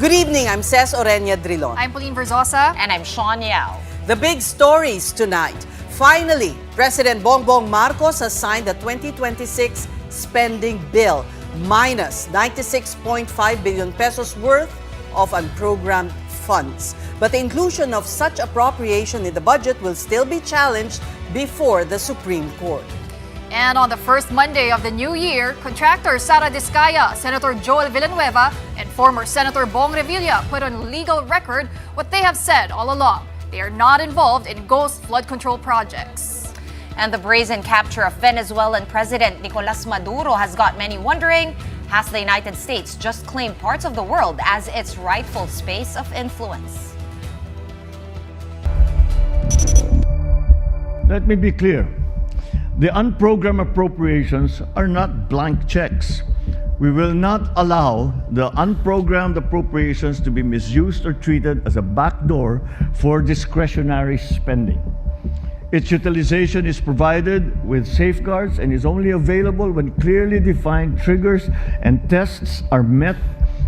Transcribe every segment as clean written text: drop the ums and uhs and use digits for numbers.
Good evening, I'm Ces Orenia Drilon. I'm Pauline Verzosa. And I'm Sean Yao. The big stories tonight. Finally, President Bongbong Marcos has signed the 2026 spending bill, minus 96.5 billion pesos worth of unprogrammed funds. But the inclusion of such appropriation in the budget will still be challenged before the Supreme Court. And on the first Monday of the new year, contractor Sara Diskaya, Senator Joel Villanueva, and former Senator Bong Revilla put on legal record what they have said all along. They are not involved in ghost flood control projects. And the brazen capture of Venezuelan President Nicolas Maduro has got many wondering, has the United States just claimed parts of the world as its rightful space of influence? Let me be clear. The unprogrammed appropriations are not blank checks. We will not allow the unprogrammed appropriations to be misused or treated as a backdoor for discretionary spending. Its utilization is provided with safeguards and is only available when clearly defined triggers and tests are met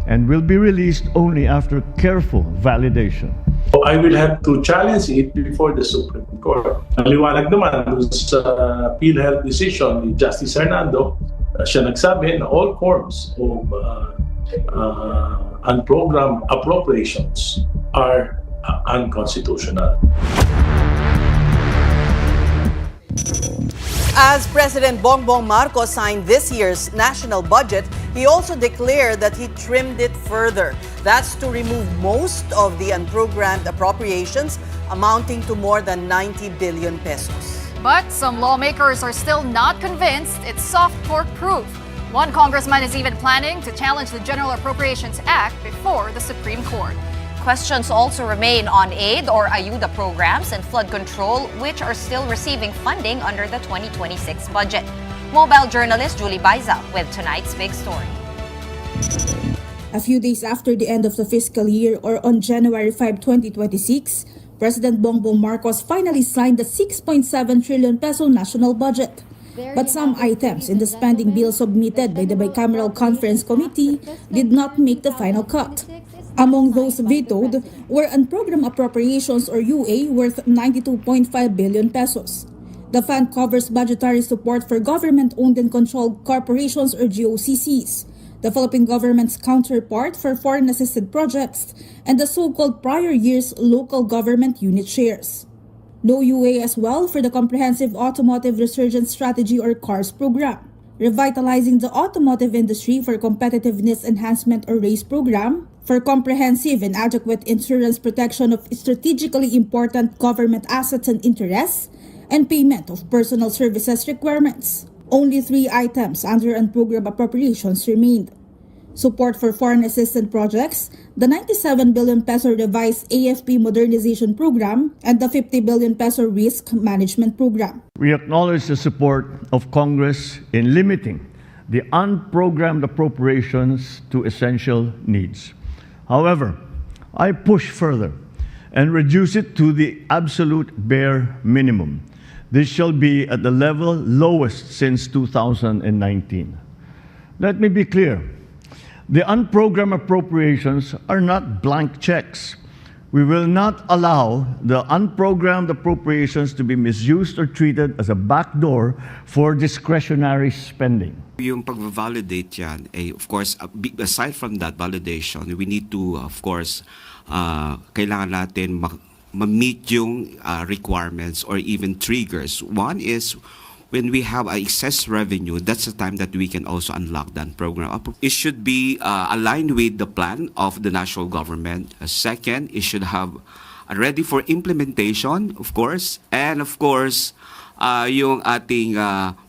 and will be released only after careful validation. I will have to challenge it before the Supreme Court. Maliwanag naman sa PhilHealth decision ni Justice Hernando, siya nagsabi na all forms of unprogrammed appropriations are unconstitutional. As President Bongbong Marcos signed this year's national budget, he also declared that he trimmed it further. That's to remove most of the unprogrammed appropriations amounting to more than 90 billion pesos. But some lawmakers are still not convinced it's soft pork proof. One congressman is even planning to challenge the General Appropriations Act before the Supreme Court. Questions also remain on aid or ayuda programs and flood control, which are still receiving funding under the 2026 budget. Mobile journalist Julie Baiza with tonight's big story. A few days after the end of the fiscal year, or on January 5, 2026, President Bongbong Marcos finally signed the 6.7 trillion peso national budget. But some items in the spending bill submitted by the Bicameral Conference Committee did not make the final cut. Among those vetoed were unprogrammed appropriations or UA worth 92.5 billion pesos. The fund covers budgetary support for government-owned and controlled corporations or GOCCs, the Philippine government's counterpart for foreign-assisted projects, and the so-called prior year's local government unit shares. No UA as well for the Comprehensive Automotive Resurgence Strategy or CARS program, revitalizing the automotive industry for competitiveness enhancement or RACE program, for comprehensive and adequate insurance protection of strategically important government assets and interests, and payment of personal services requirements. Only 3 items under unprogrammed appropriations remained: support for foreign-assisted projects, the 97 billion peso revised AFP modernization program, and the 50 billion peso risk management program. We acknowledge the support of Congress in limiting the unprogrammed appropriations to essential needs. However, I push further and reduce it to the absolute bare minimum. This shall be at the level lowest since 2019. Let me be clear. The unprogrammed appropriations are not blank checks. We will not allow the unprogrammed appropriations to be misused or treated as a backdoor for discretionary spending. Yung pag-validate yan, of course, aside from that validation, we need to, of course, kailangan natin ma-meet yung requirements or even triggers. One is, when we have excess revenue, that's the time that we can also unlock that program. It should be aligned with the plan of the national government. Second, it should have ready for implementation, of course. And of course, yung ating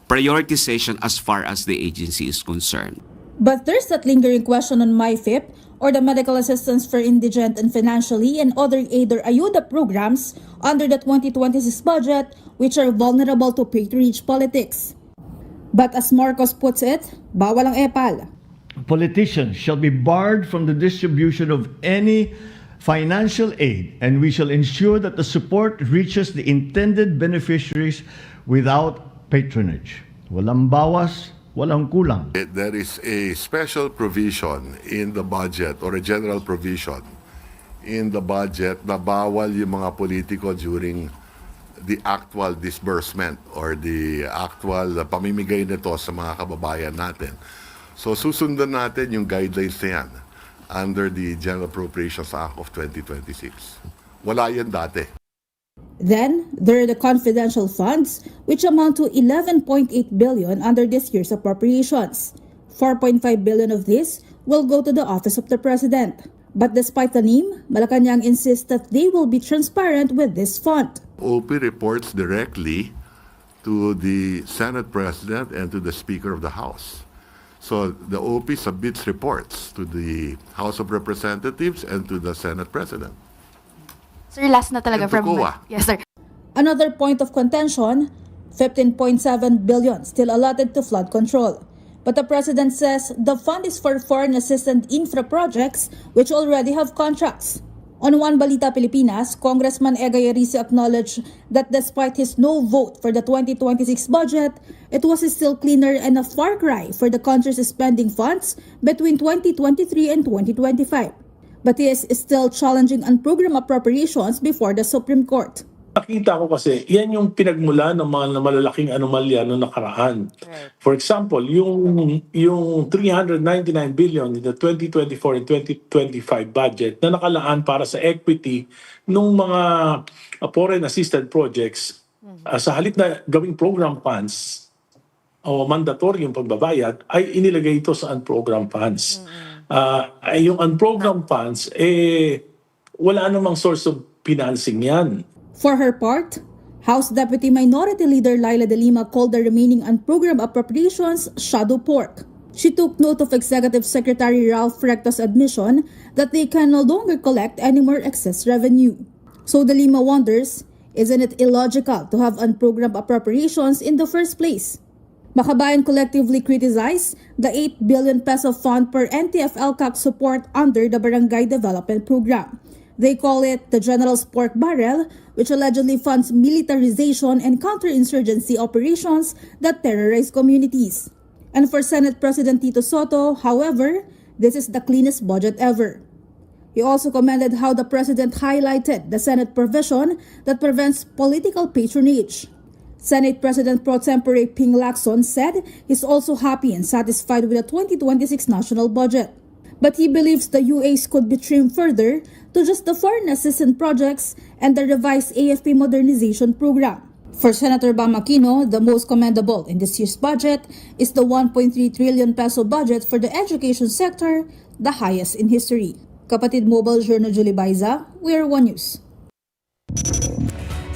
prioritization as far as the agency is concerned. But there's that lingering question on MyFIP, or the medical assistance for indigent and financially and other aid or ayuda programs under the 2026 budget, which are vulnerable to patronage politics. But as Marcos puts it, bawal ang epal. Politicians shall be barred from the distribution of any financial aid, and we shall ensure that the support reaches the intended beneficiaries without patronage. Walang bawas, walang kulang. There is a special provision in the budget or a general provision in the budget na bawal yung mga politiko during the actual disbursement or the actual pamimigay nito sa mga kababayan natin. So susundan natin yung guidelines na yan under the General Appropriations Act of 2026. Wala yan dati. Then, there are the confidential funds, which amount to 11.8 billion under this year's appropriations. 4.5 billion of this will go to the Office of the President. But despite the name, Malacanang insists that they will be transparent with this fund. OP reports directly to the Senate President and to the Speaker of the House. So the OP submits reports to the House of Representatives and to the Senate President. Sir, last na talaga And to from... COA. Yes, sir. Another point of contention, 15.7 billion still allotted to flood control. But the President says the fund is for foreign assistant infra projects which already have contracts. On One Balita Pilipinas, Congressman Erice acknowledged that despite his no vote for the 2026 budget, it was still cleaner and a far cry for the country's spending funds between 2023 and 2025. But he is still challenging unprogrammed appropriations before the Supreme Court. Nakita ko kasi, yan yung pinagmula ng mga malalaking anomalya noong nakaraan. Right. For example, yung 399 billion in the 2024 and 2025 budget na nakalaan para sa equity ng mga foreign assisted projects, sa halip na gawing program funds o mandatory yung pagbabayad, ay inilagay ito sa unprogrammed funds. Yung unprogrammed funds, wala namang source of financing yan. For her part, House Deputy Minority Leader Laila De Lima called the remaining unprogrammed appropriations shadow pork. She took note of Executive Secretary Ralph Recto's admission that they can no longer collect any more excess revenue. So De Lima wonders, isn't it illogical to have unprogrammed appropriations in the first place? Makabayan collectively criticized the 8 billion peso fund per NTF-LCAC support under the Barangay Development Program. They call it the General's Pork Barrel, which allegedly funds militarization and counterinsurgency operations that terrorize communities. And for Senate President Tito Soto, however, this is the cleanest budget ever. He also commended how the President highlighted the Senate provision that prevents political patronage. Senate President Pro Tempore Ping Lacson said he's also happy and satisfied with the 2026 national budget. But he believes the UAs could be trimmed further to just the foreign assistance projects and the revised AFP modernization program. For Senator Bam Aquino, the most commendable in this year's budget is the 1.3 trillion peso budget for the education sector, the highest in history. Kapatid Mobile Journal Julie Baiza, we are One News.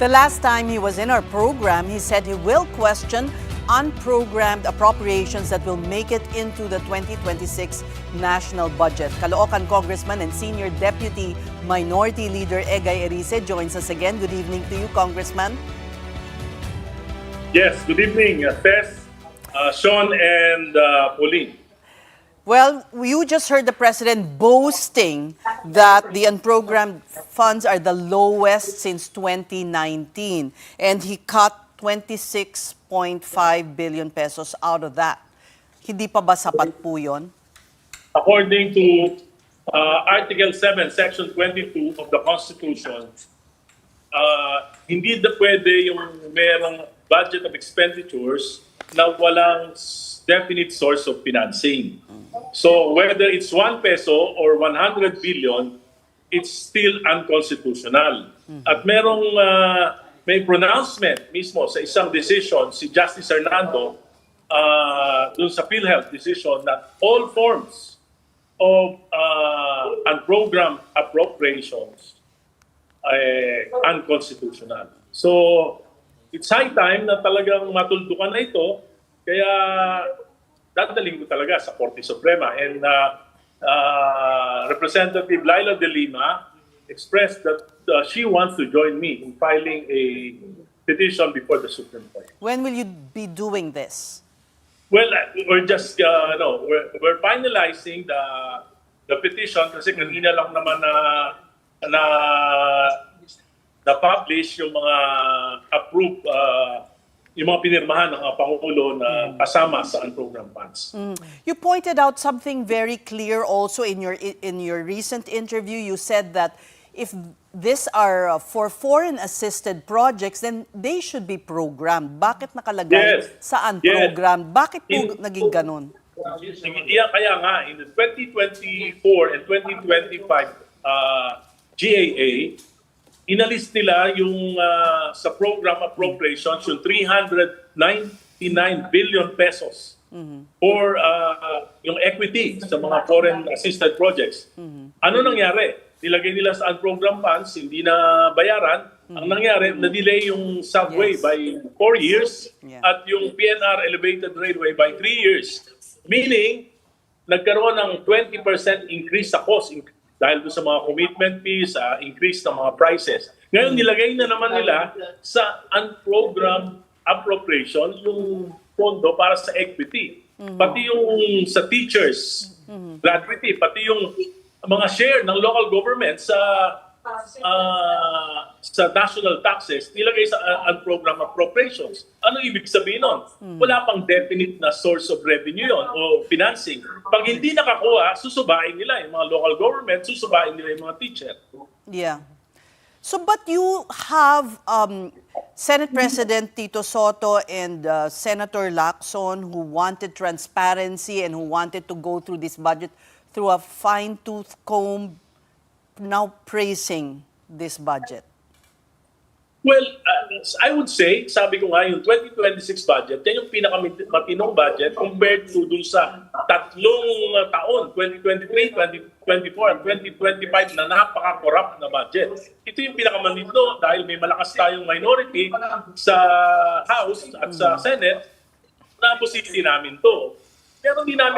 The last time he was in our program, he said he will question unprogrammed appropriations that will make it into the 2026 national budget. Caloocan Congressman and Senior Deputy Minority Leader Egay Erice joins us again. Good evening to you, Congressman. Yes, good evening, Tess, Sean, and Pauline. Well, you just heard the President boasting that the unprogrammed funds are the lowest since 2019, and he cut 26.5 billion pesos out of that. Hindi pa ba sapat po yun? According to Article 7, Section 22 of the Constitution, hindi na pwede yung merong budget of expenditures na walang definite source of financing. So whether it's 1 peso or 100 billion, it's still unconstitutional. At may pronouncement mismo sa isang decision si Justice Hernando dun sa PhilHealth decision that all forms of unprogrammed appropriations ay unconstitutional. So it's high time na talagang matuldukan na ito, kaya dadaling ko talaga sa Korte Suprema. And Representative Laila De Lima expressed that she wants to join me in filing a petition before the Supreme Court. When will you be doing this? Well, we're just we're finalizing the petition kasi kanina lang naman na publish yung mga approved yung mga pinirmahan ng Pangulo na kasama sa unprogrammed funds. You pointed out something very clear also in your recent interview. You said that if these are for foreign-assisted projects, then they should be programmed. Bakit nakalagay sa unprogrammed? Bakit po naging ganun? Kaya nga, in the 2024 and 2025 GAA, inalis nila yung sa program appropriations yung 399 billion pesos for yung equity sa mga foreign assisted projects. Ano nangyari? Nilagay nila sa unprogrammed funds, hindi na bayaran. Ang nangyari, na-delay yung subway by 4 years at yung PNR elevated railway by 3 years. Meaning, nagkaroon ng 20% increase sa cost dahil doon sa mga commitment fees, increase ng mga prices. Ngayon, nilagay na naman nila sa unprogrammed appropriation yung pondo para sa equity. Pati yung sa teachers, gratuity, pati yung mga share ng local government sa national taxes, nilagay sa unprogrammed appropriations. Ano ibig sabihin nun? Wala pang definite na source of revenue yon o financing. Pag hindi nakakuha, susubain nila yung mga local government, susubain nila yung mga teacher. Yeah. So, but you have Senate President Tito Soto and Senator Lacson who wanted transparency and who wanted to go through this budget through a fine-tooth comb, now praising this budget. Well, I would say, sabi ko nga, yung 2026 budget, yan yung pinakamatinong budget compared to dun sa tatlong taon, 2023, 2024, at 2025 na napaka-corrupt na budget. Ito yung pinakamatino dahil may malakas tayong minority sa House at sa Senate na posisyon namin to. Pero hindi pa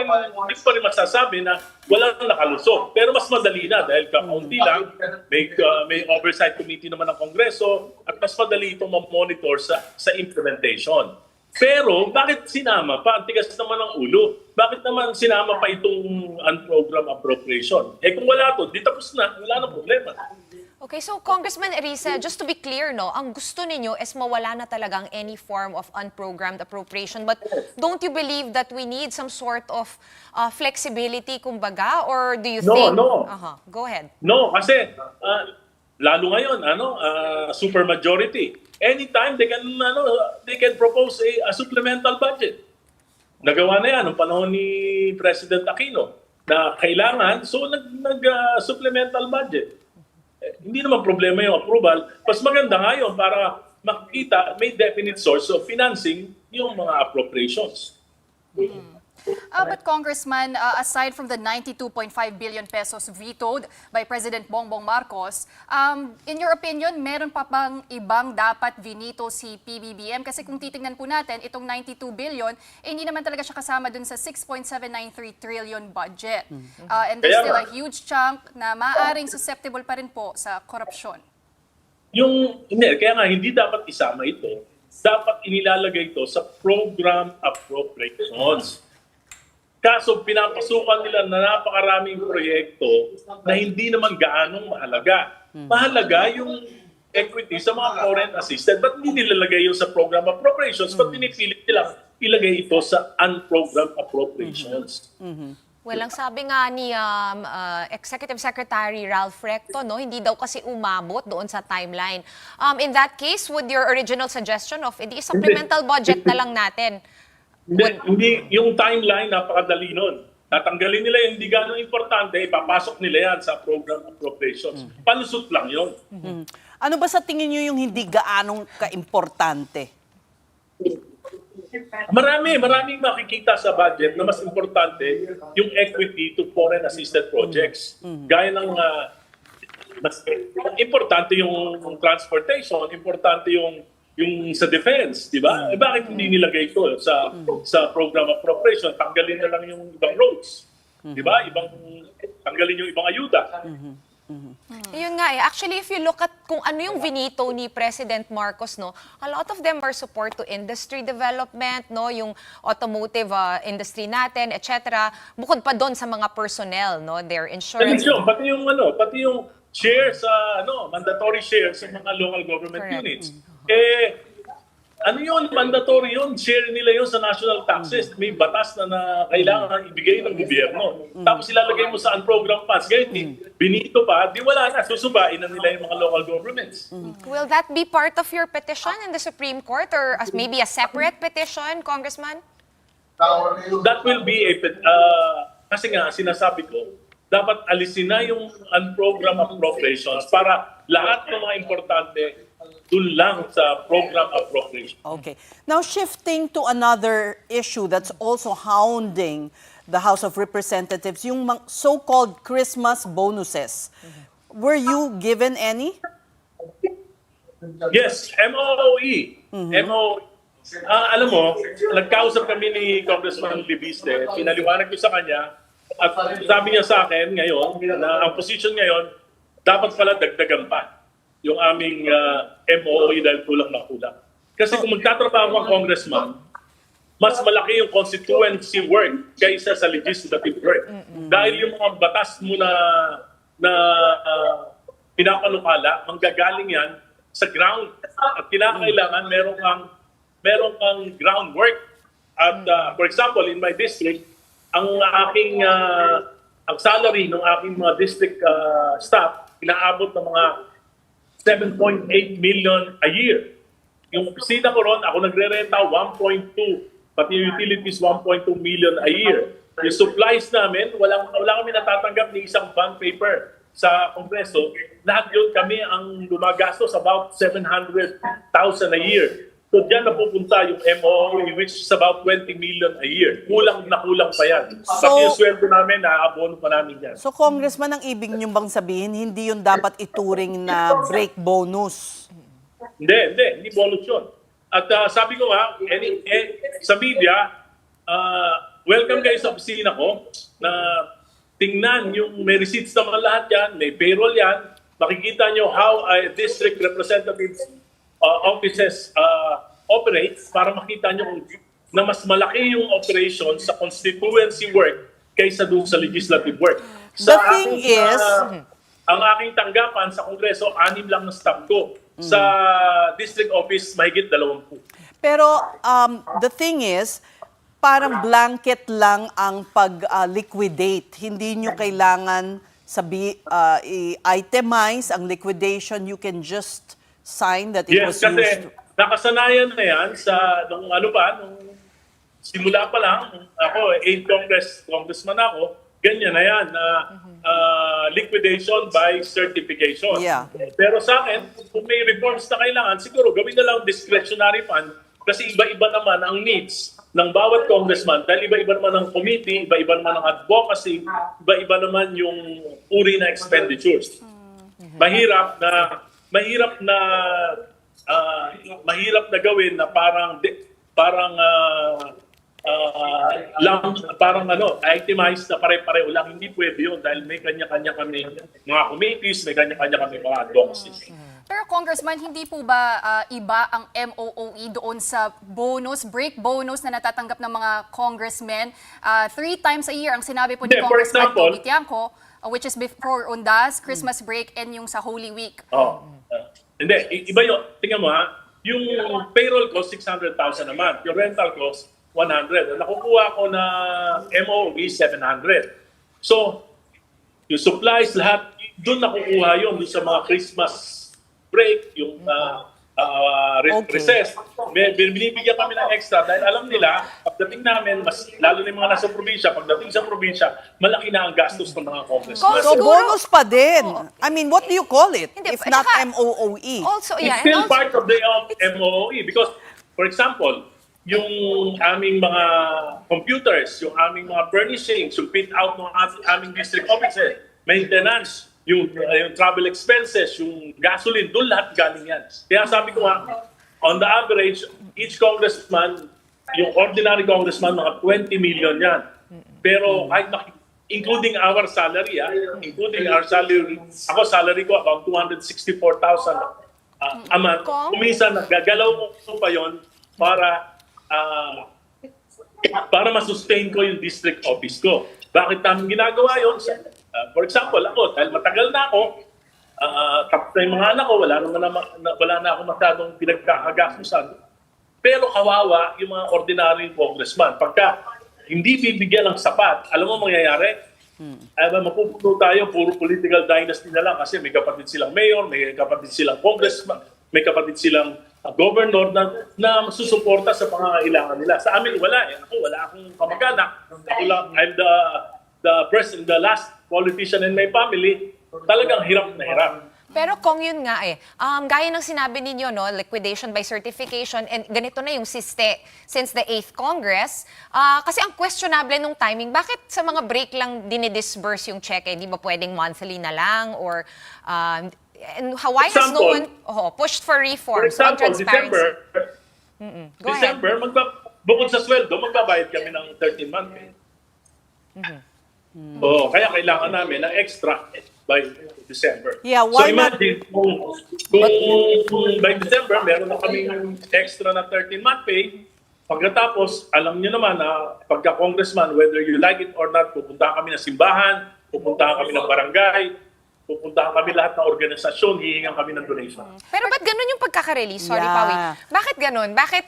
rin masasabi na walang nakalusot. Pero mas madali na dahil kaunti lang, may oversight committee naman ng Kongreso at mas madali itong ma-monitor sa implementation. Pero bakit sinama pa? Ang tigas naman ng ulo. Bakit naman sinama pa itong unprogrammed appropriation? Kung wala to, di tapos na. Wala na problema. Okay, so Congressman Erice, just to be clear, no, ang gusto ninyo is mawala na talagang any form of unprogrammed appropriation. But don't you believe that we need some sort of flexibility, kumbaga? Or do you think... No. Go ahead. No, kasi lalo ngayon, super majority. Anytime they can propose a supplemental budget. Nagawa na yan noong panahon ni President Aquino na kailangan, so nag-supplemental budget. Hindi naman problema yung approval. Mas maganda ngayon para makikita may definite source of financing yung mga appropriations. But Congressman, aside from the 92.5 billion pesos vetoed by President Bongbong Marcos, in your opinion, meron pa bang ibang dapat vinito si PBBM? Kasi kung titingnan po natin, itong 92 billion, hindi naman talaga siya kasama dun sa 6.793 trillion budget. And there's still a huge chunk na maaring susceptible pa rin po sa korupsyon. Kaya nga, hindi dapat isama ito. Dapat inilalagay ito sa program appropriations. Kaso pinapasukan nila na napakaraming proyekto na hindi naman gaanong mahalaga. Mahalaga yung equity sa mga foreign assisted. Ba't hindi nilalagay yun sa program appropriations? Ba't pinipilit nila ilagay ito sa unprogrammed appropriations? Well, ang sabi nga ni Executive Secretary Ralph Recto, no, hindi daw kasi umabot doon sa timeline. In that case, would your original suggestion of supplemental budget na lang natin? Hindi, yung timeline napakadali nun. Tatanggalin nila yung hindi gano'ng importante, ipapasok nila yan sa program appropriations. Palusot lang yun. Ano ba sa tingin nyo yung hindi gaanong kaimportante? Maraming makikita sa budget na mas importante yung equity to foreign assisted projects. Gaya ng mas importante yung transportation, importante yung sa defense, di ba? Bakit hindi nilagay ito sa program appropriation? Tanggalin na lang yung ibang roads. Di ba? Tanggalin yung ibang ayuda. Yun nga eh. Actually, if you look at kung ano yung vinito ni President Marcos, no, a lot of them are support to industry development, no, yung automotive industry natin, etc. Bukod pa doon sa mga personnel, no, their insurance. Pati yung shares, mandatory shares sa mga local government units. ano yun, mandatory yun, share nila yun sa national taxes. May batas na kailangan ibigay ng gobyerno. Tapos ilalagay mo sa unprogrammed funds. Ngayon, binito pa, di wala na, susubain na nila yung mga local governments. Will that be part of your petition in the Supreme Court or maybe a separate petition, Congressman? That will be kasi nga, sinasabi ko, dapat alisin na yung unprogrammed appropriations para lahat ng mga importante dun lang sa program appropriation. Okay. Now, shifting to another issue that's also hounding the House of Representatives, yung so-called Christmas bonuses. Were you given any? Yes, MOE. MOE. Alam mo, nagkausap kami ni Congressman Libiste, pinaliwanag ko sa kanya, at sabi niya sa akin ngayon, na ang position ngayon, dapat pala dagdagan pa yung aming MOE dahil kulang na kulang. Kasi kung magtatrabaho ang congressman, mas malaki yung constituency work kaysa sa legislative work. Dahil yung mga batas mo na pinapanukala, manggagaling yan sa ground. At kinakailangan meron kang groundwork. At for example, in my district, ang salary ng aking mga district staff, inaabot ng mga 7.8 million a year. Yung opisina ko ron, ako nagre-renta 1.2, pati yung utilities 1.2 million a year. Yung supplies namin, wala kami natatanggap ni isang bond paper sa Kongreso. Lahat yun kami ang lumagastos about 700,000 a year. So dyan napupunta yung MOE, which is about 20 million a year. Kulang pa yan. Pati yung sweldo namin, naabono pa namin yan. So, Congressman, ang ibig niyong bang sabihin, hindi yun dapat ituring na break bonus? Hindi bonus yun. At sabi ko nga, sa media, welcome kayo sa opisina ko na tingnan yung may receipts naman lahat yan, may payroll yan, makikita nyo how district representatives offices operate para makita nyo na mas malaki yung operation sa constituency work kaysa doon sa legislative work. The thing is, ang aking tanggapan sa Kongreso, 6 lang na staff ko. Sa district office, mahigit 20. pero the thing is, parang blanket lang ang pag-liquidate. Hindi nyo kailangan i-itemize ang liquidation. You can just sign that it was kasi used. nakasanayan na yan nung simula pa lang, ako, 8 congressman ako, ganyan na yan, liquidation by certification. Yeah. Pero sa akin, kung may reforms na kailangan, siguro gawin na lang discretionary fund kasi iba-iba naman ang needs ng bawat congressman dahil iba-iba naman ang committee, iba-iba naman ang advocacy, iba-iba naman yung uri na expenditures. Mahirap na gawin na parang itemized na pare-pareho lang. Hindi pwede yun dahil may kanya-kanya kami mga committees, may kanya-kanya kami mga advocacies. Pero Congressman, hindi po ba iba ang MOOE doon sa break bonus na natatanggap ng mga congressmen? 3 times a year ang sinabi po ni Congressman Toby Tiangco, which is before Undas, Christmas break, and yung sa Holy Week. Hindi, iba yun. Tingnan mo yung payroll cost 600,000 a month, yung rental cost 100. Nakukuha ko na MOE 700. So, yung supplies, lahat, doon nakukuha yun, doon sa mga Christmas break, yung recess. Binibigyan kami ng extra dahil alam nila, pagdating namin, lalo na yung mga nasa probinsya, pagdating sa probinsya, malaki na ang gastos ng mga congressmen. So, bonus pa din. I mean, what do you call it Hindi, if not saka, MOOE? Also, It's still part of the MOE because, for example, yung aming mga computers, yung aming mga furnishings, yung fit out ng aming district offices, maintenance, yung travel expenses, yung gasoline, doon lahat galing yan. Kaya sabi ko on the average, each congressman, yung ordinary congressman, mga 20 million yan. Pero kahit including our salary, ako salary ko about 264,000 a month. Kuminsan, nagagalaw ko pa yon para masustain ko yung district office ko. Bakit namin ginagawa yun? For example, ako, dahil matagal na ako, tapos na yung mga anak ko, wala na ako masyadong pinagkakagastusan. Pero kawawa yung mga ordinary congressman. Pagka hindi bibigyan ng sapat, alam mo mangyayari? Mapupuno tayo, puro political dynasty na lang kasi may kapatid silang mayor, may kapatid silang congressman, may kapatid silang governor na susuporta sa pangangailangan nila. Sa amin, wala eh. Ako, wala akong kamag-anak. Ako lang, I'm the last politician in my family. Talagang hirap na hirap. Pero kung yun nga gaya ng sinabi ninyo, no, liquidation by certification, and ganito na yung siste since the 8th Congress, kasi ang questionable nung timing, bakit sa mga break lang dinidisburse yung check? Di ba pwedeng monthly na lang? Or, and why has no one pushed for reforms on transparency? December, bukod sa sweldo, magbabayad kami ng 13-month pay. Kaya kailangan namin ng extra by December. Yeah, so why not? imagine kung by December, meron na kaming extra na 13-month pay. Pagkatapos, alam niyo naman na pagka-congressman, whether you like it or not, pupunta kami ng simbahan, pupunta kami ng barangay, pupunta kami lahat ng organisasyon, hihingan kami ng donation. Pero ba't ganun yung pagkaka-release? Sorry, Yeah. Pawi. Bakit ganun? Bakit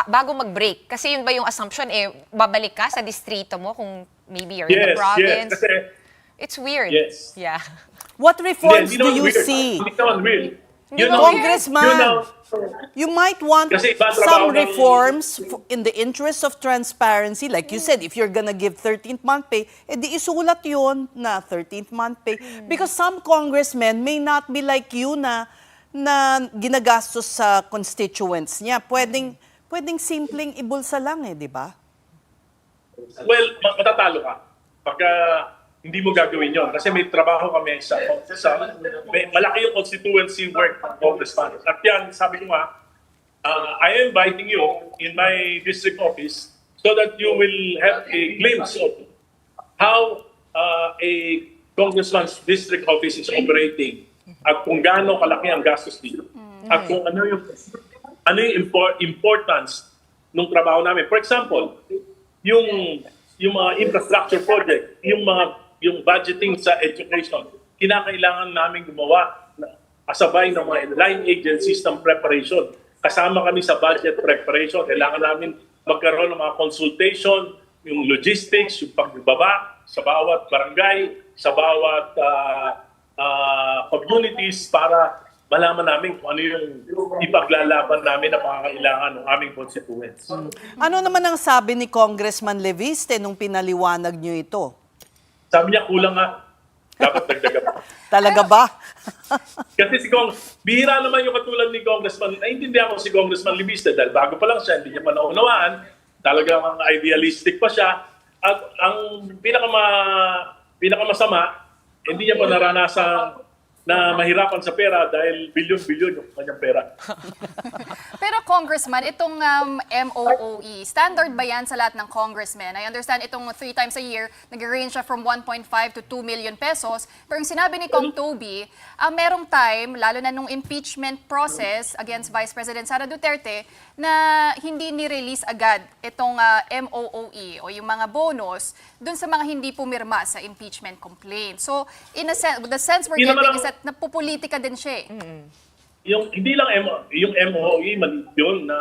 bago mag-break? Kasi yun ba yung assumption, babalik ka sa distrito mo kung maybe you're in the province? Yes, kasi it's weird. Yes. Yeah. What reforms Hindi do naman you weird. see? Hindi naman weird. Congressman, you might want Kasi iba some trabaho ng- reforms in the interest of transparency. Like you said, if you're gonna give 13th month pay, edi isulat yun na 13th month pay. Because some congressmen may not be like you na ginagastos sa constituents niya. Pwedeng simpleng ibulsa lang di ba? Well, matatalo ka. Pagka hindi mo gagawin yon kasi may trabaho kami sa malaki yung constituency work ng congressman. At yan, sabi ko nga, I am inviting you in my district office so that you will have a glimpse of how a congressman's district office is operating at kung gaano kalaki ang gastos dito. At kung ano yung importance ng trabaho namin. For example, yung mga infrastructure project, yung budgeting sa education, kinakailangan namin gumawa kasabay ng mga line agencies ng preparation. Kasama kami sa budget preparation. Kailangan namin magkaroon ng mga consultation, yung logistics, yung pagbaba sa bawat barangay, sa bawat communities para malaman namin kung ano yung ipaglalaban namin na pangangailangan ng aming constituents. Ano naman ang sabi ni Congressman Leviste nung pinaliwanag niyo ito? Sabi niya, kulang nga. Dapat dagdagan pa. Talaga ba? Kasi bihira naman yung katulad ni Congressman, naiintindihan ko si Congressman Leviste dahil bago pa lang siya, hindi niya pa naunawaan, talagang idealistic pa siya. At ang pinakamasama, hindi niya pa naranasan na mahirapan sa pera dahil bilyon-bilyon yung kanyang pera. Pero Congressman, itong MOOE, standard ba yan sa lahat ng congressmen? I understand itong 3 times a year, nag-range siya from 1.5 to 2 million pesos. Pero yung sinabi ni Kong Toby, merong time, lalo na nung impeachment process against Vice President Sara Duterte, na hindi ni-release agad itong MOOE o yung mga bonus dun sa mga hindi pumirma sa impeachment complaint. So, in a sense, the sense we're getting is that napupolitika din siya Yung hindi lang yung MOE mali yun na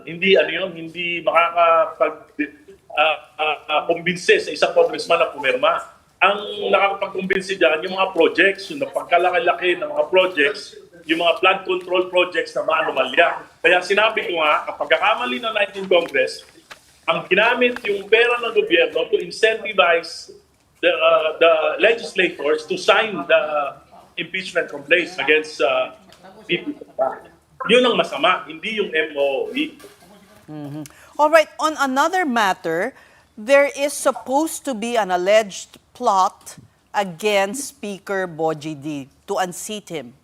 hindi hindi makakapag-kumbinse sa isang congressman na pumirma. Ang nakakapag-kumbinse diyan yung mga projects, yung pagkalaki-laki ng mga projects, yung mga flood control projects na maanomalya. Kaya sinabi ko nga, kapag kakamali ng 19th Congress, ang ginamit yung pera ng gobyerno to incentivize the legislators to sign the impeachment complaints against people. Yun ang masama, hindi yung MOE. All right, on another matter, there is supposed to be an alleged plot against Speaker Boji D to unseat him.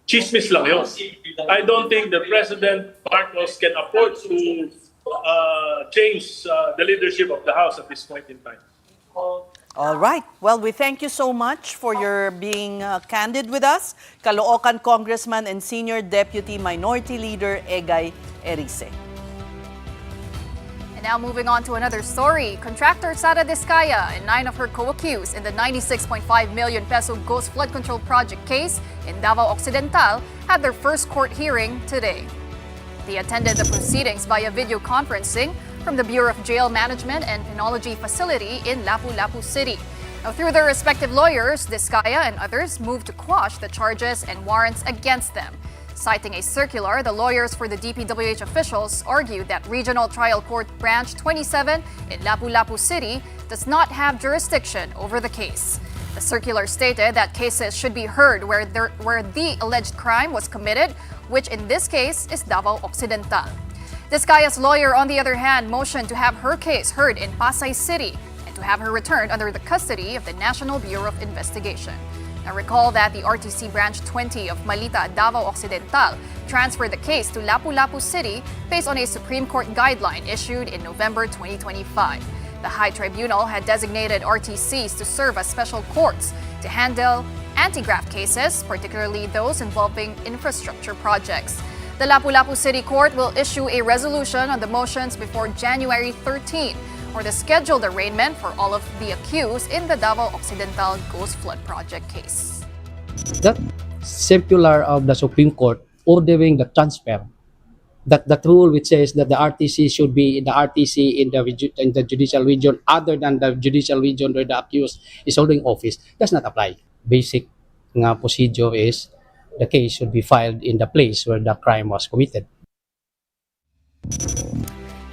Chismis lang yun. I don't think that President Marcos can afford to change the leadership of the House at this point in time. All right. Well, we thank you so much for your being candid with us. Caloocan Congressman and Senior Deputy Minority Leader Egay Erice. And now moving on to another story. Contractor Sara Diskaya and 9 of her co-accused in the 96.5 million peso ghost flood control project case in Davao Occidental had their first court hearing today. They attended the proceedings via video conferencing from the Bureau of Jail Management and Penology facility in Lapu-Lapu City. Now, through their respective lawyers, Vizcaya and others moved to quash the charges and warrants against them. Citing a circular, the lawyers for the DPWH officials argued that Regional Trial Court Branch 27 in Lapu-Lapu City does not have jurisdiction over the case. The circular stated that cases should be heard where the alleged crime was committed, which in this case is Davao Occidental. Vizcaya's lawyer, on the other hand, motioned to have her case heard in Pasay City and to have her returned under the custody of the National Bureau of Investigation. Now recall that the RTC Branch 20 of Malita, Davao Occidental transferred the case to Lapu-Lapu City based on a Supreme Court guideline issued in November 2025. The High Tribunal had designated RTCs to serve as special courts to handle anti-graft cases, particularly those involving infrastructure projects. The Lapu-Lapu City Court will issue a resolution on the motions before January 13 or the scheduled arraignment for all of the accused in the Davao Occidental Ghost Flood Project case. That circular of the Supreme Court ordering the transfer, that rule which says that the RTC should be in the RTC in the judicial region other than the judicial region where the accused is holding office, does not apply. Basic procedure is the case should be filed in the place where the crime was committed.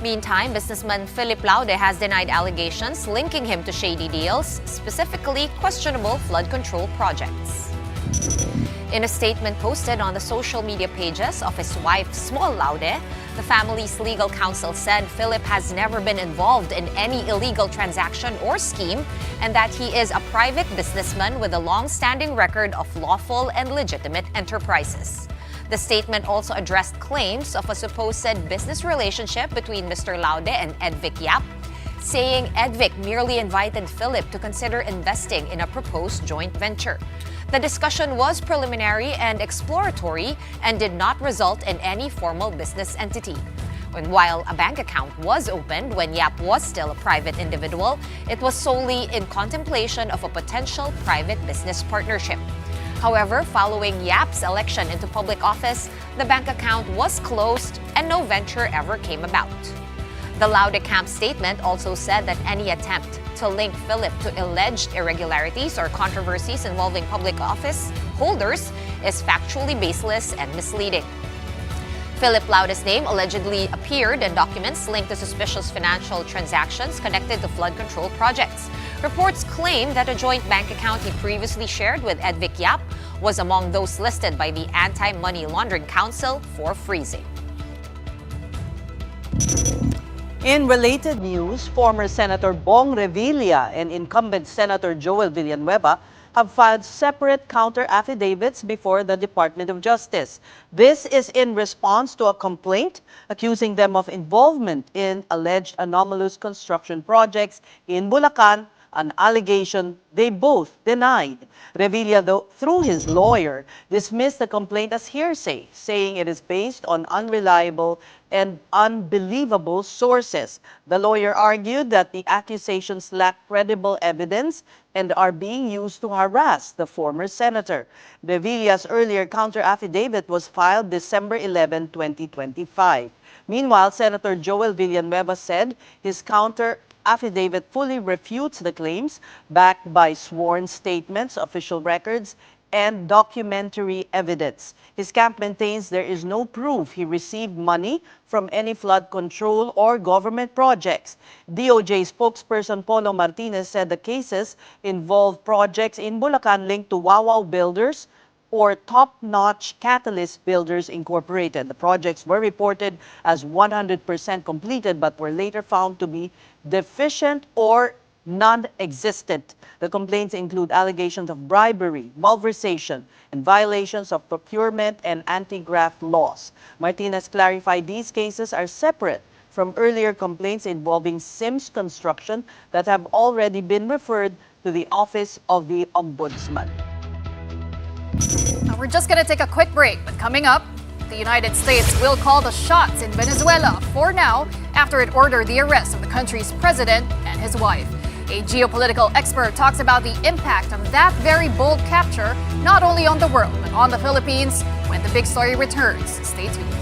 Meantime, businessman Philip Laude has denied allegations linking him to shady deals, specifically questionable flood control projects. In a statement posted on the social media pages of his wife, Small Laude, the family's legal counsel said Philip has never been involved in any illegal transaction or scheme and that he is a private businessman with a long-standing record of lawful and legitimate enterprises. The statement also addressed claims of a supposed business relationship between Mr. Laude and Edvic Yap, saying Edvic merely invited Philip to consider investing in a proposed joint venture. The discussion was preliminary and exploratory and did not result in any formal business entity. And while a bank account was opened when Yap was still a private individual, it was solely in contemplation of a potential private business partnership. However, following Yap's election into public office, the bank account was closed and no venture ever came about. The Laude camp statement also said that any attempt to link Philip to alleged irregularities or controversies involving public office holders is factually baseless and misleading. Philip Laude's name allegedly appeared in documents linked to suspicious financial transactions connected to flood control projects. Reports claim that a joint bank account he previously shared with Edvic Yap was among those listed by the Anti-Money Laundering Council for freezing. In related news, former Senator Bong Revilla and incumbent Senator Joel Villanueva have filed separate counter-affidavits before the Department of Justice. This is in response to a complaint accusing them of involvement in alleged anomalous construction projects in Bulacan, an allegation they both denied. Revilla, though, through his lawyer, dismissed the complaint as hearsay, saying it is based on unreliable and unbelievable sources. The lawyer argued that the accusations lack credible evidence and are being used to harass the former senator. Revilla's earlier counter-affidavit was filed December 11, 2025. Meanwhile, Senator Joel Villanueva said his counter-affidavit fully refutes the claims, backed by sworn statements, official records, and documentary evidence. His camp maintains there is no proof he received money from any flood control or government projects. DOJ spokesperson Polo Martinez said the cases involve projects in Bulacan linked to Wow Builders or Top-Notch Catalyst Builders Incorporated. The projects were reported as 100% completed but were later found to be deficient or non-existent. The complaints include allegations of bribery, malversation, and violations of procurement and anti-graft laws. Martinez clarified these cases are separate from earlier complaints involving Sims Construction that have already been referred to the Office of the Ombudsman. We're just going to take a quick break, but coming up, the United States will call the shots in Venezuela for now after it ordered the arrest of the country's president and his wife. A geopolitical expert talks about the impact of that very bold capture, not only on the world, but on the Philippines when the big story returns. Stay tuned.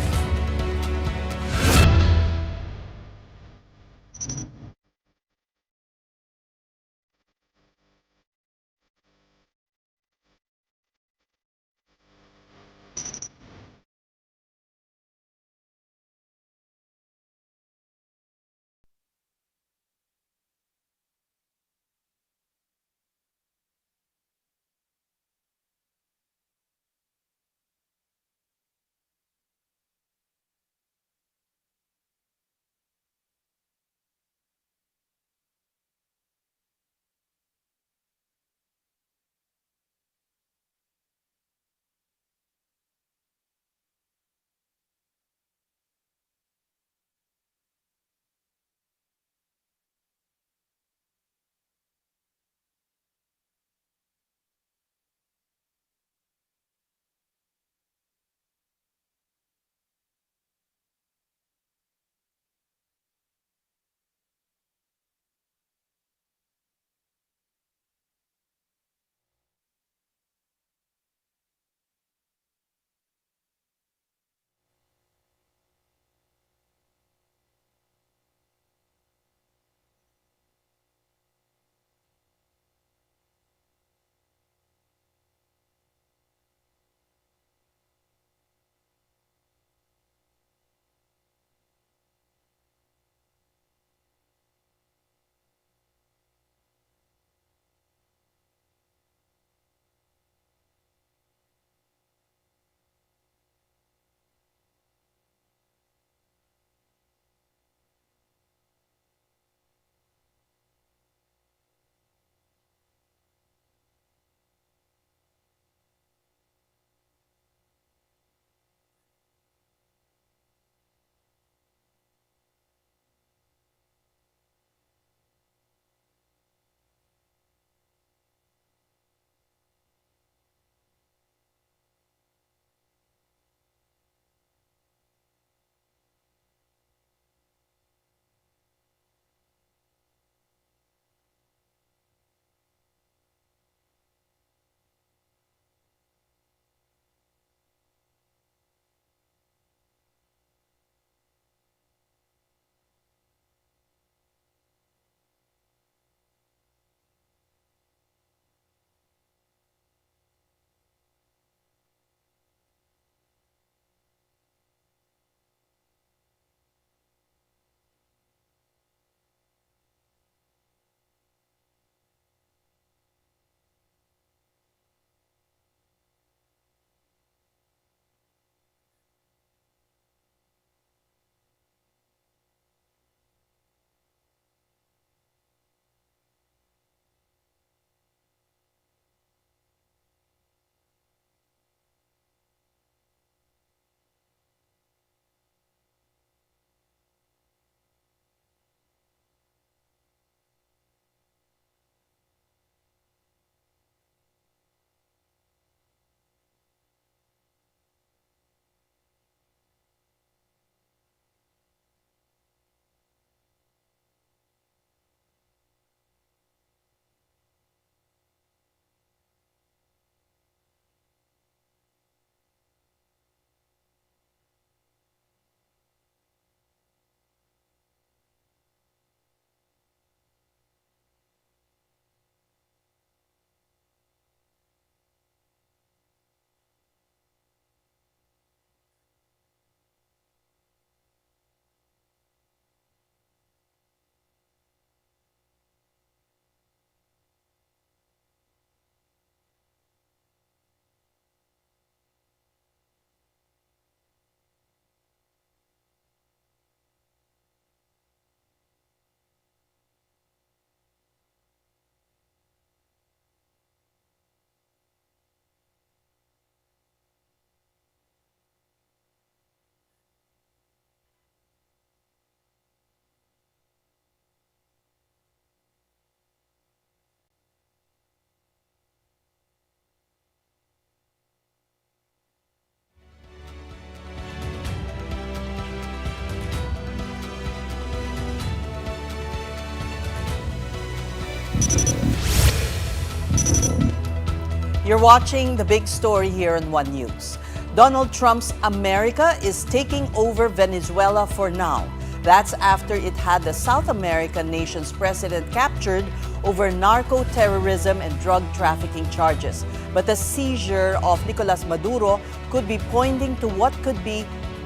You're watching the big story here on One News. Donald Trump's America is taking over Venezuela for now. That's after it had the South American nation's president captured over narco-terrorism and drug trafficking charges. But the seizure of Nicolas Maduro could be pointing to what could be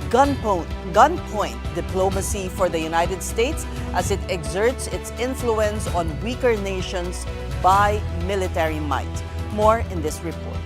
gunpoint diplomacy for the United States as it exerts its influence on weaker nations by military might. More in this report.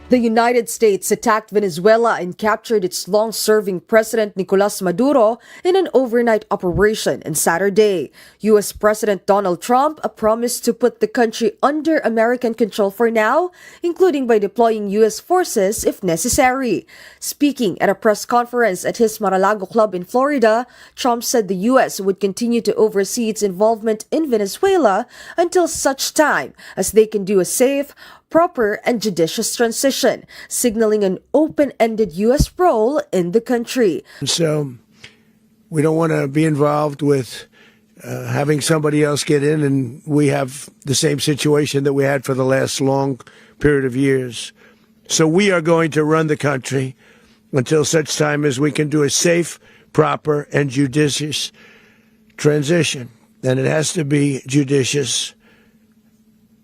The United States attacked Venezuela and captured its long-serving president Nicolas Maduro in an overnight operation on Saturday. U.S. President Donald Trump promised to put the country under American control for now, including by deploying U.S. forces if necessary. Speaking at a press conference at his Mar-a-Lago club in Florida, Trump said the U.S. would continue to oversee its involvement in Venezuela until such time as they can do a safe, proper, and judicious transition, signaling an open-ended U.S. role in the country. So we don't want to be involved with having somebody else get in, and we have the same situation that we had for the last long period of years. So we are going to run the country until such time as we can do a safe, proper, and judicious transition. And it has to be judicious,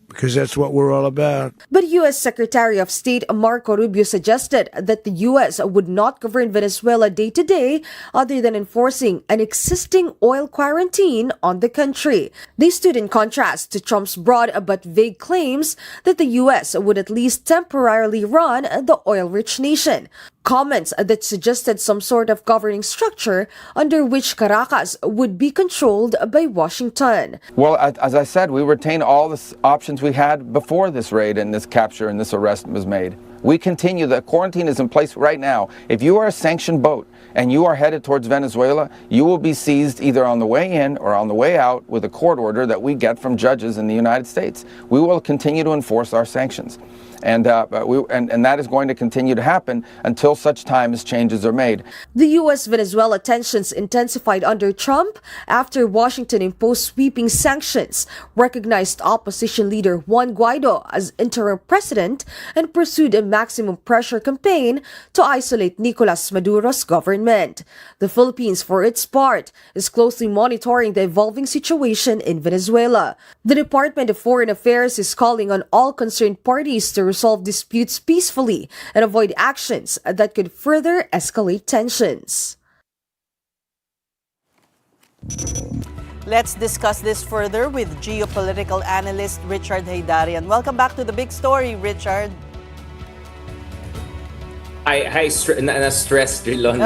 because that's what we're all about. But U.S. Secretary of State Marco Rubio suggested that the U.S. would not govern Venezuela day to day other than enforcing an existing oil quarantine on the country. This stood in contrast to Trump's broad but vague claims that the U.S. would at least temporarily run the oil-rich nation. Comments that suggested some sort of governing structure under which Caracas would be controlled by Washington. Well, as I said, we retain all the options we had before this raid and this capture and this arrest was made. We continue. The quarantine is in place right now. If you are a sanctioned boat and you are headed towards Venezuela, you will be seized either on the way in or on the way out with a court order that we get from judges in the United States. We will continue to enforce our sanctions. And that is going to continue to happen until such time as changes are made. The U.S.-Venezuela tensions intensified under Trump after Washington imposed sweeping sanctions, recognized opposition leader Juan Guaido as interim president, and pursued a maximum pressure campaign to isolate Nicolas Maduro's government. The Philippines, for its part, is closely monitoring the evolving situation in Venezuela. The Department of Foreign Affairs is calling on all concerned parties to resolve disputes peacefully and avoid actions that could further escalate tensions. Let's discuss this further with geopolitical analyst Richard Haydarian. Welcome back to The Big Story, Richard. Stress, Drilon.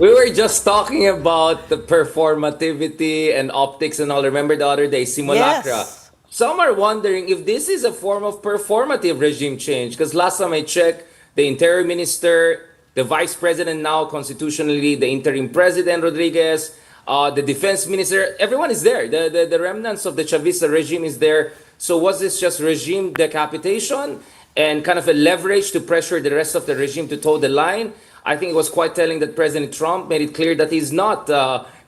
We were just talking about the performativity and optics and all. Remember the other day, simulacra. Yes. Some are wondering if this is a form of performative regime change, because last time I checked, the interior minister, the vice president now constitutionally, the interim president Rodriguez, the defense minister, everyone is there. The remnants of the Chavista regime is there. So was this just regime decapitation and kind of a leverage to pressure the rest of the regime to toe the line? I think it was quite telling that President Trump made it clear that he's not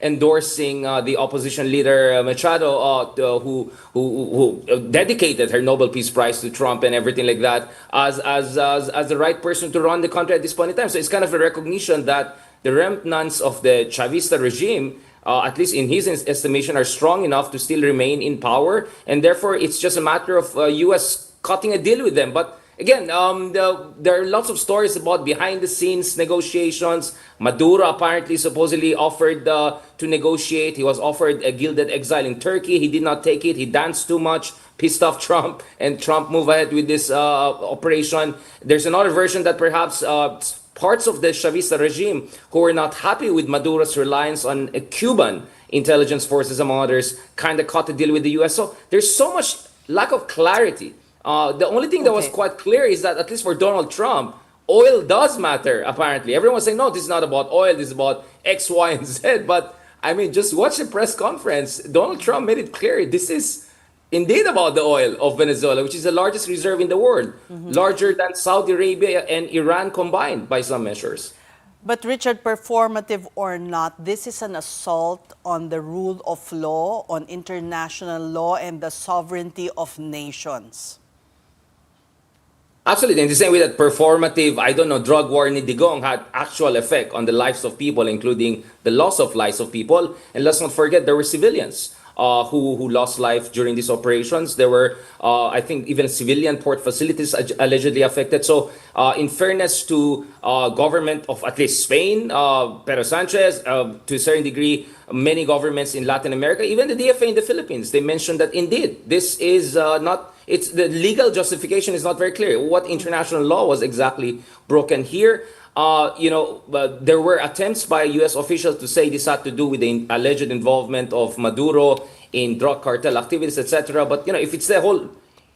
endorsing the opposition leader Machado, who dedicated her Nobel Peace Prize to Trump and everything like that, as the right person to run the country at this point in time. So it's kind of a recognition that the remnants of the Chavista regime, at least in his estimation, are strong enough to still remain in power, and therefore it's just a matter of U.S. cutting a deal with them. But again, there are lots of stories about behind-the-scenes negotiations. Maduro apparently supposedly offered to negotiate. He was offered a gilded exile in Turkey. He did not take it. He danced too much, pissed off Trump, and Trump moved ahead with this operation. There's another version that perhaps parts of the Chavista regime who were not happy with Maduro's reliance on Cuban intelligence forces, among others, kind of cut a deal with the U.S. So there's so much lack of clarity. The only thing that was quite clear is that, at least for Donald Trump, oil does matter, apparently. Everyone was saying, no, this is not about oil, this is about X, Y, and Z. But, I mean, just watch the press conference. Donald Trump made it clear this is indeed about the oil of Venezuela, which is the largest reserve in the world, larger than Saudi Arabia and Iran combined by some measures. But Richard, performative or not, this is an assault on the rule of law, on international law, and the sovereignty of nations. Absolutely. In the same way that performative, I don't know, drug war in Digong had actual effect on the lives of people, including the loss of lives of people. And let's not forget, there were civilians who lost life during these operations. There were, I think, even civilian port facilities allegedly affected. So in fairness to government of at least Spain, Pedro Sanchez, to a certain degree, many governments in Latin America, even the DFA in the Philippines, they mentioned that indeed, this is not, it's the legal justification is not very clear. What international law was exactly broken here? There were attempts by U.S. officials to say this had to do with the alleged involvement of Maduro in drug cartel activities, etc. But if it's the whole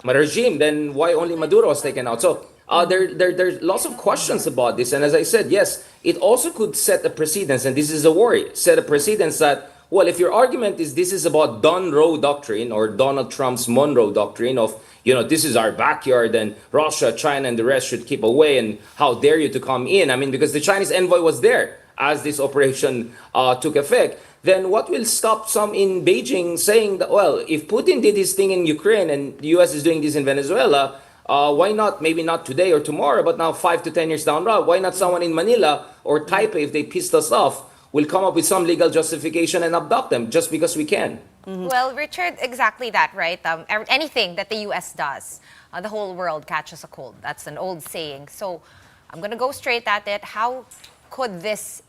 regime, then why only Maduro was taken out? So there's lots of questions about this. And as I said, yes, it also could set a precedence, and this is a worry, set a precedence that, well, if your argument is this is about Don Roe doctrine or Donald Trump's Monroe doctrine of, this is our backyard and Russia, China, and the rest should keep away and how dare you to come in? I mean, because the Chinese envoy was there as this operation took effect, then what will stop some in Beijing saying that, well, if Putin did his thing in Ukraine and the US is doing this in Venezuela, why not, maybe not today or tomorrow, but now 5 to 10 years down the road, why not someone in Manila or Taipei, if they pissed us off, will come up with some legal justification and abduct them just because we can. Well, Richard, exactly that, right? Anything that the U.S. does, the whole world catches a cold. That's an old saying. So I'm going to go straight at it. How could this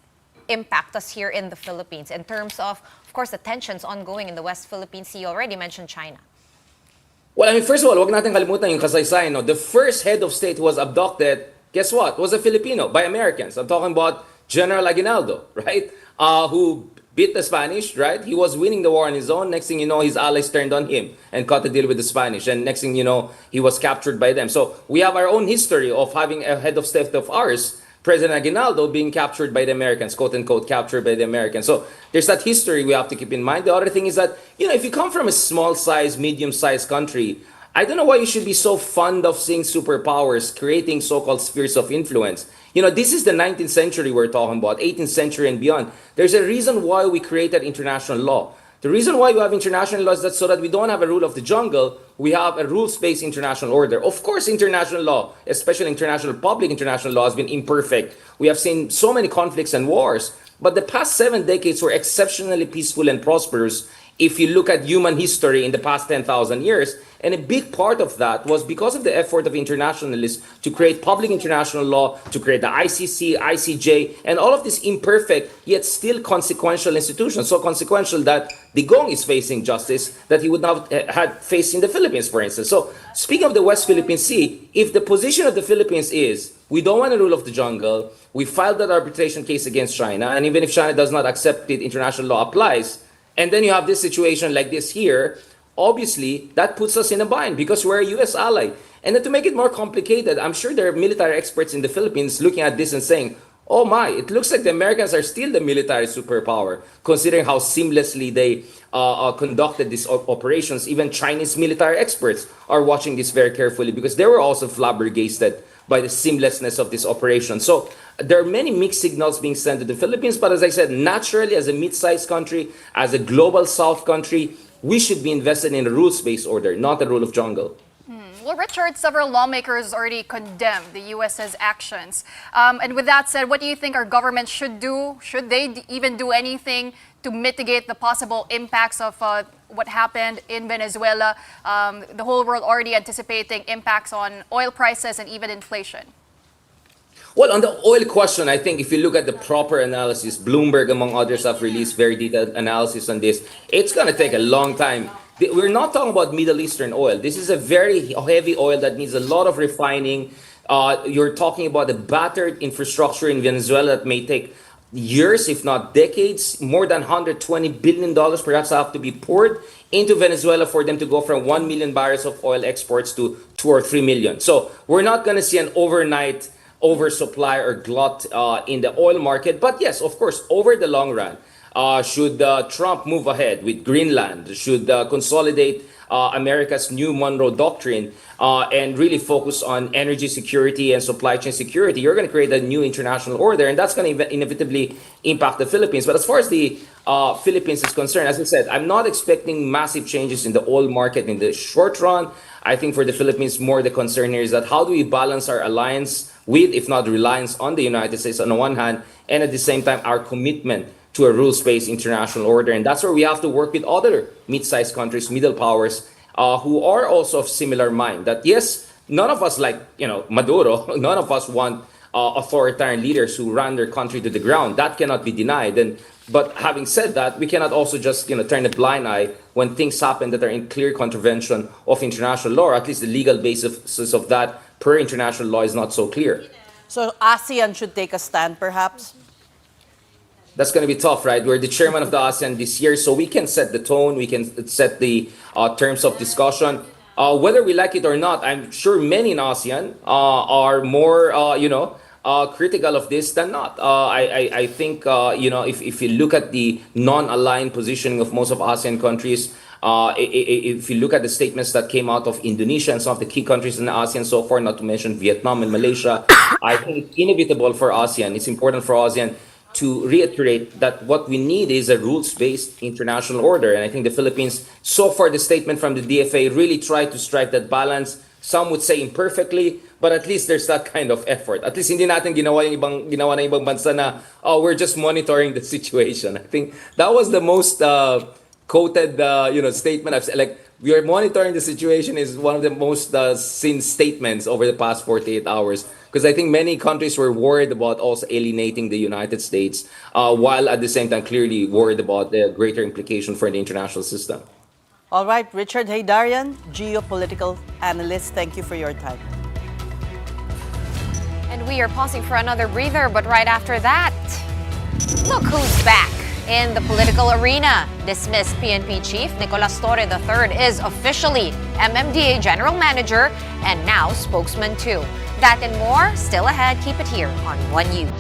impact us here in the Philippines in terms of course, the tensions ongoing in the West Philippine Sea? You already mentioned China. Well, I mean, first of all, wag natin kalimutan yung kasaysayan. No? The first head of state who was abducted, guess what? Was a Filipino by Americans. I'm talking about General Aguinaldo, right? Who beat the Spanish, right? He was winning the war on his own. Next thing you know, his allies turned on him and cut the deal with the Spanish. And next thing you know, he was captured by them. So we have our own history of having a head of state of ours, President Aguinaldo, being captured by the Americans, quote unquote, captured by the Americans. So there's that history we have to keep in mind. The other thing is that, if you come from a small-sized, medium-sized country, I don't know why you should be so fond of seeing superpowers creating so-called spheres of influence. This is the 19th century we're talking about, 18th century and beyond. There's a reason why we created international law. The reason why we have international law is that so that we don't have a rule of the jungle, we have a rules-based international order. Of course, international law, especially public international law, has been imperfect. We have seen so many conflicts and wars, but the past 7 decades were exceptionally peaceful and prosperous if you look at human history in the past 10,000 years. And a big part of that was because of the effort of internationalists to create public international law, to create the ICC, ICJ, and all of these imperfect yet still consequential institutions. So consequential that Digong is facing justice that he would not have faced in the Philippines, for instance. So speaking of the West Philippine Sea, if the position of the Philippines is we don't want a rule of the jungle, we filed that arbitration case against China, and even if China does not accept it, international law applies. And then you have this situation like this here. Obviously, that puts us in a bind because we're a U.S. ally. And then to make it more complicated, I'm sure there are military experts in the Philippines looking at this and saying, oh my, it looks like the Americans are still the military superpower, considering how seamlessly they conducted these operations. Even Chinese military experts are watching this very carefully because they were also flabbergasted by the seamlessness of this operation. So there are many mixed signals being sent to the Philippines, but as I said, naturally, as a mid-sized country, as a global South country, we should be invested in a rules-based order, not a rule of jungle. Well, Richard, several lawmakers already condemned the U.S.'s actions. And with that said, what do you think our government should do? Should they even do anything to mitigate the possible impacts of what happened in Venezuela? The whole world already anticipating impacts on oil prices and even inflation. Well, on the oil question, I think if you look at the proper analysis, Bloomberg, among others, have released very detailed analysis on this. It's going to take a long time. We're not talking about Middle Eastern oil. This is a very heavy oil that needs a lot of refining. You're talking about a battered infrastructure in Venezuela that may take years, if not decades. More than $120 billion perhaps have to be poured into Venezuela for them to go from 1 million barrels of oil exports to 2 or 3 million. So we're not going to see an overnight oversupply or glut in the oil market. But yes, of course, over the long run, should Trump move ahead with Greenland, should consolidate America's new Monroe Doctrine and really focus on energy security and supply chain security, you're going to create a new international order, and that's going to inevitably impact the Philippines. But as far as the Philippines is concerned, as I said, I'm not expecting massive changes in the oil market in the short run. I think for the Philippines, more the concern here is that how do we balance our alliance with, if not reliance on the United States on the one hand, and at the same time, our commitment to a rules-based international order. And that's where we have to work with other mid-sized countries, middle powers, who are also of similar mind. That yes, none of us like, Maduro, none of us want authoritarian leaders who run their country to the ground. That cannot be denied. But having said that, we cannot also just turn a blind eye when things happen that are in clear contravention of international law, or at least the legal basis of that per international law is not so clear. So ASEAN should take a stand, perhaps? That's going to be tough, right? We're the chairman of the ASEAN this year, so we can set the tone, we can set the terms of discussion. Whether we like it or not, I'm sure many in ASEAN are more, critical of this than not. I think, if you look at the non-aligned positioning of most of ASEAN countries, if you look at the statements that came out of Indonesia and some of the key countries in ASEAN so far, not to mention Vietnam and Malaysia, I think it's inevitable for ASEAN. It's important for ASEAN to reiterate that what we need is a rules-based international order. And I think the Philippines, so far the statement from the DFA really tried to strike that balance. Some would say imperfectly, but at least there's that kind of effort. At least hindi natin ginawa ng ibang bansa na, we're just monitoring the situation. I think that was the most quoted statement I've said. Like, we are monitoring the situation is one of the most seen statements over the past 48 hours. Because I think many countries were worried about also alienating the United States, while at the same time clearly worried about the greater implication for the international system. All right, Richard Haydarian, geopolitical analyst, thank you for your time. And we are pausing for another breather, but right after that, look who's back in the political arena. Dismissed PNP chief Nicolas Torre III is officially MMDA general manager and now spokesman too. That and more still ahead. Keep it here on One Youth.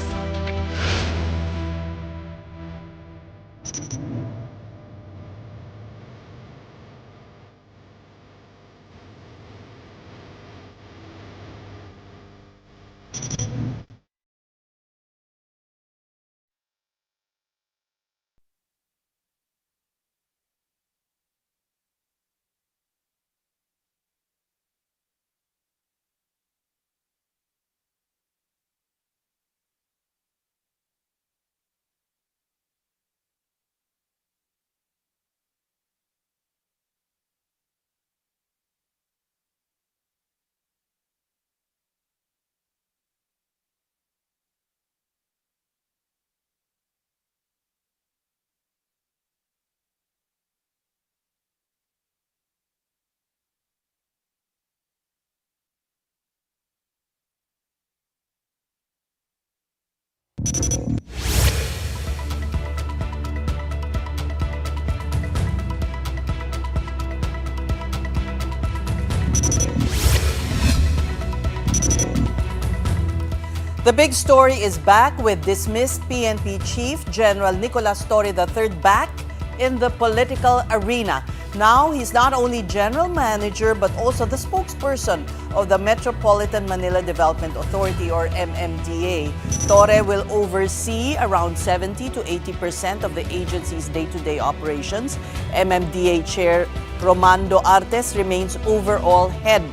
The big story is back with dismissed PNP Chief General Nicolas Torre III back in the political arena. Now, he's not only general manager but also the spokesperson of the Metropolitan Manila Development Authority, or MMDA. Torre will oversee around 70 to 80% of the agency's day-to-day operations. MMDA Chair Romando Artes remains overall head.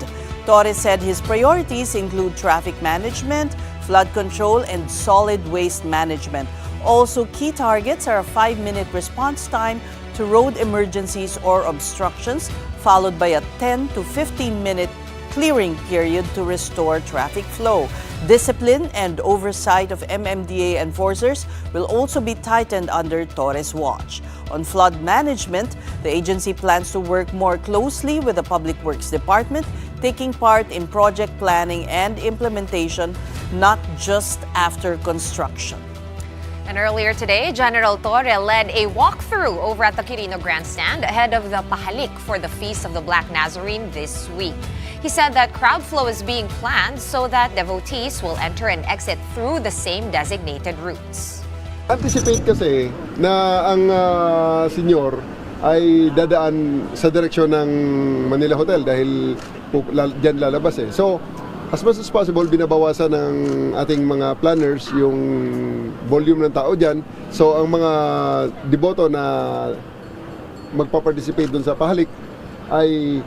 Torre said his priorities include traffic management, flood control, and solid waste management. Also, key targets are a 5-minute response time to road emergencies or obstructions, followed by a 10 to 15-minute clearing period to restore traffic flow. Discipline and oversight of MMDA enforcers will also be tightened under Torre's watch. On flood management, the agency plans to work more closely with the Public Works Department, taking part in project planning and implementation, not just after construction. And earlier today, General Torre led a walkthrough over at the Quirino Grandstand ahead of the pahalik for the Feast of the Black Nazarene this week. He said that crowd flow is being planned so that devotees will enter and exit through the same designated routes. Anticipate kasi na ang senyor ay dadaan sa direksyon ng Manila Hotel dahil diyan lalabas eh. So, as much as possible, binabawasan ng ating mga planners yung volume ng tao dyan. So, ang mga deboto na magpa-participate dun sa pahalik ay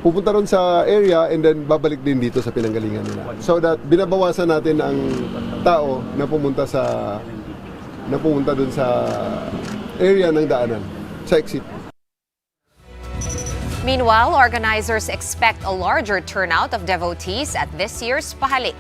pupunta ron sa area and then babalik din dito sa pinanggalingan nila. So that binabawasan natin ang tao na pumunta dun sa area ng daanan, sa exit. Meanwhile, organizers expect a larger turnout of devotees at this year's pahalik.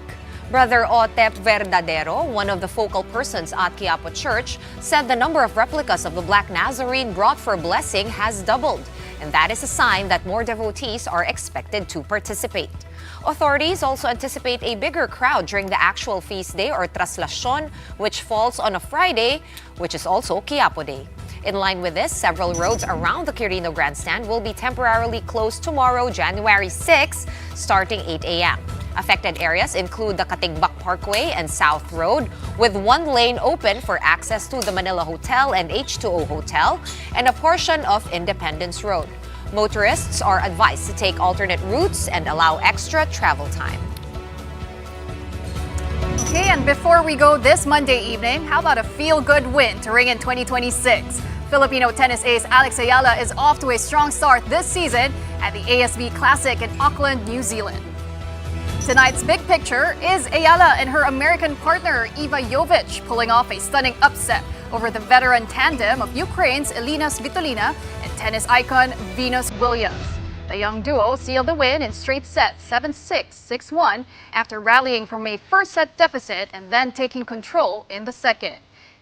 Brother Otep Verdadero, one of the focal persons at Quiapo Church, said the number of replicas of the Black Nazarene brought for blessing has doubled, and that is a sign that more devotees are expected to participate. Authorities also anticipate a bigger crowd during the actual feast day or traslacion, which falls on a Friday, which is also Quiapo Day. In line with this, several roads around the Quirino Grandstand will be temporarily closed tomorrow, January 6, starting 8 a.m. Affected areas include the Katigbak Parkway and South Road, with one lane open for access to the Manila Hotel and H2O Hotel, and a portion of Independence Road. Motorists are advised to take alternate routes and allow extra travel time. Okay, and before we go this Monday evening, how about a feel-good win to ring in 2026? Filipino tennis ace Alex Ayala is off to a strong start this season at the ASB Classic in Auckland, New Zealand. Tonight's big picture is Ayala and her American partner Iva Jovic pulling off a stunning upset over the veteran tandem of Ukraine's Elina Svitolina and tennis icon Venus Williams. The young duo sealed the win in straight sets 7-6, 6-1 after rallying from a first set deficit and then taking control in the second.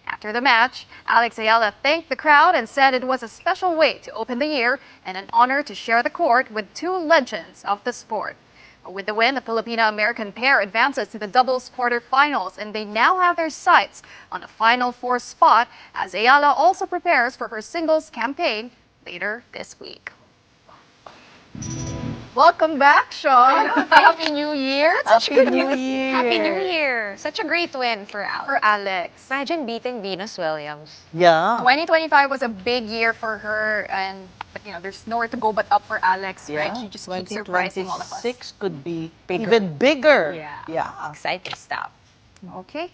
After the match, Alex Ayala thanked the crowd and said it was a special way to open the year and an honor to share the court with two legends of the sport. With the win, the Filipino-American pair advances to the doubles quarterfinals, and they now have their sights on the Final Four spot as Ayala also prepares for her singles campaign later this week. Welcome back, Sean. Happy New Year! Happy New Year. Happy New Year! Such a great win for Alex. For Alex. Imagine beating Venus Williams. Yeah. 2025 was a big year for her, but there's nowhere to go but up for Alex. Right? She just keeps surprising all of us. 2026 could be even bigger. Yeah. Exciting stuff. Okay.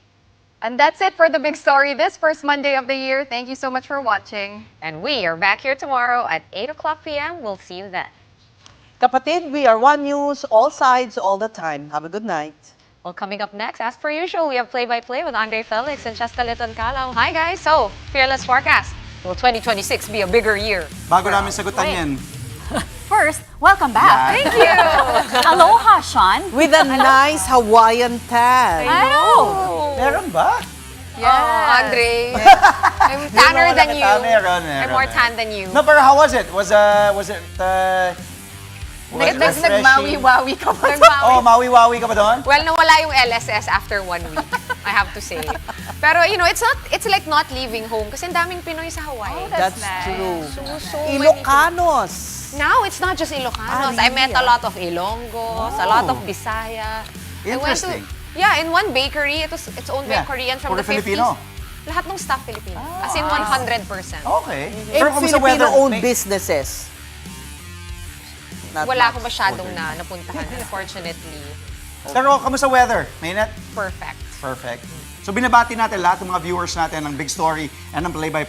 And that's it for the big story this first Monday of the year. Thank you so much for watching. And we are back here tomorrow at 8 o'clock p.m. We'll see you then. Kapatid, we are One News, all sides, all the time. Have a good night. Well, coming up next, as per usual, we have play-by-play with Andre Felix and Chesta Liton Calao. Hi guys! So, fearless forecast. Will 2026 be a bigger year? Bago namin sagutan yan. First, welcome back. Thank you! Aloha, Sean. With a nice Hawaiian tan. I know. Meron ba? Yeah, Andre. I'm tanner than you. Meron. I'm more tan than you. No, pero how was it? Was it Nagmawi-wawi ka pa. Oh, mawi-wawi ka ba doon? Well, nawala yung LSS after 1 week, I have to say. Pero, it's like not leaving home kasi ang daming Pinoy sa Hawaii. Oh, That's nice. true. So Ilocanos. Now, it's not just Ilocanos. I met a lot of Ilonggos, a lot of Bisaya. Interesting. In one bakery, it's owned by Korean from Puro the 50s. Filipino. Lahat ng staff Filipino. As in 100%. Okay. And Filipino-owned businesses. Wala ko masyadong napuntahan, unfortunately. Pero kamusta weather? Mainit? Perfect. Perfect. So binabati natin lahat ng mga viewers natin ng Big Story and ng Play by